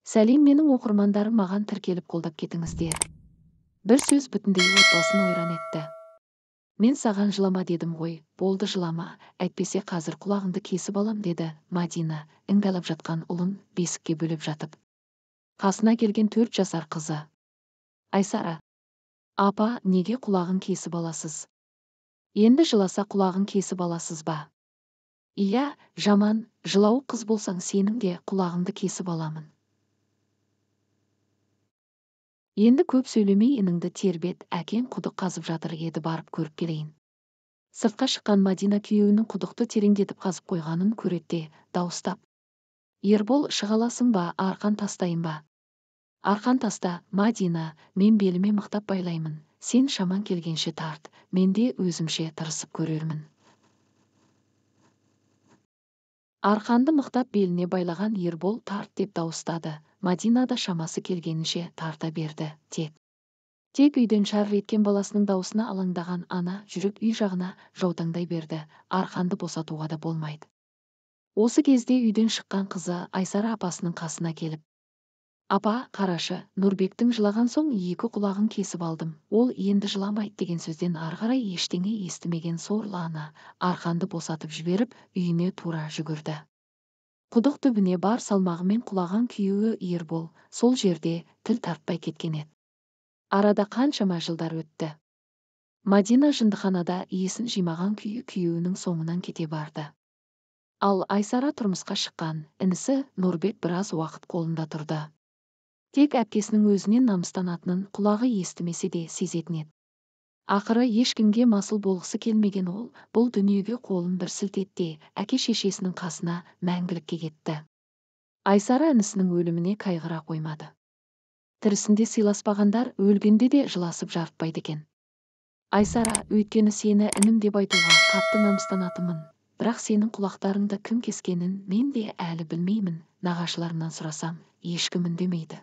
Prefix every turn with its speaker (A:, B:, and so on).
A: Сәлем, менің оқырмандарым, маған тіркеліп қолдап кетіңіздер. Бір сөз бүтіндей отбасын ойран етті. Мен саған жылама дедім ғой, болды жылама, әйтпесе қазір құлағыңды кесіп алам, деді Мадина, іңгәлап жатқан ұлын бесікке бөліп жатып. Қасына келген 4 жасар қызы. Айсара: апа, неге құлағын кесіп аласыз? Енді жыласа құлағын кесіп аласыз ба? Иә, жаман, жылау қыз болсаң сенің де құлағыңды кесіп аламын. Енді көп сөйлемей ініңді тербет, әкең құдық қазып жатыр еді, барып көріп келейін. Сыртқа шыққан Мадина күйеуінің құдықты тереңдетіп қазып қойғанын көреді, дауыстап: Ербол, шығаласың ба, арқан тастайын ба? Арқан таста, Мадина, мен беліме мықтап байлаймын, сен шаман келгенше тарт, мен де өзімше тырысып көрермін. Арқанды мықтап беліне байлаған Ербол тарт деп дауыстады. Мадина да шамасы келгенінше тарта берді. Тек үйден шар еткен баласының даусына алаңдаған ана жүріп үй жағына жаутаңдай берді. Арқанды босатуға да болмайды. Осы кезде үйден шыққан қызы Айсара апасының қасына келіп: апа, қарашы, Нұрбектің жылаған соң 2 құлағын кесіп алдым. Ол енді жыламайды деген сөзден ары қарай ештеңе естімеген сорлы ана арқанды босатып жіберіп үйіне тура жүгірді. Құдық түбіне бар салмағымен құлаған күйеуі Ербол сол жерде тіл тартпай кеткен еді. Арада қаншама жылдар өтті. Мадина жындыханада иесін жимаған күйі күйеуінің соңынан кете барды. Ал Айсара тұрмысқа шыққан, інісі Нұрбек біраз уақыт қолында тұрды. Тек әпкесінің өзінен намыстанатынын құлағы естімесе де сезетін еді. Ақыры ешкімге масыл болғысы келмеген ол бұл дүниеге қолын бір сілтетті, әке-шешесінің қасына мәңгілікке кетті. Айсара інісінің өліміне қайғыра қоймады. Тірісінде сыйласпағандар өлгенде де жыласып жарытпайды екен. Айсара, өйткені сені інім деп айтуға қатты намыстанатынмын, бірақ сенің құлақтарыңды кім кескенін мен де әлі білмеймін, нағашыларымнан сұрасам ешкім үндемейді.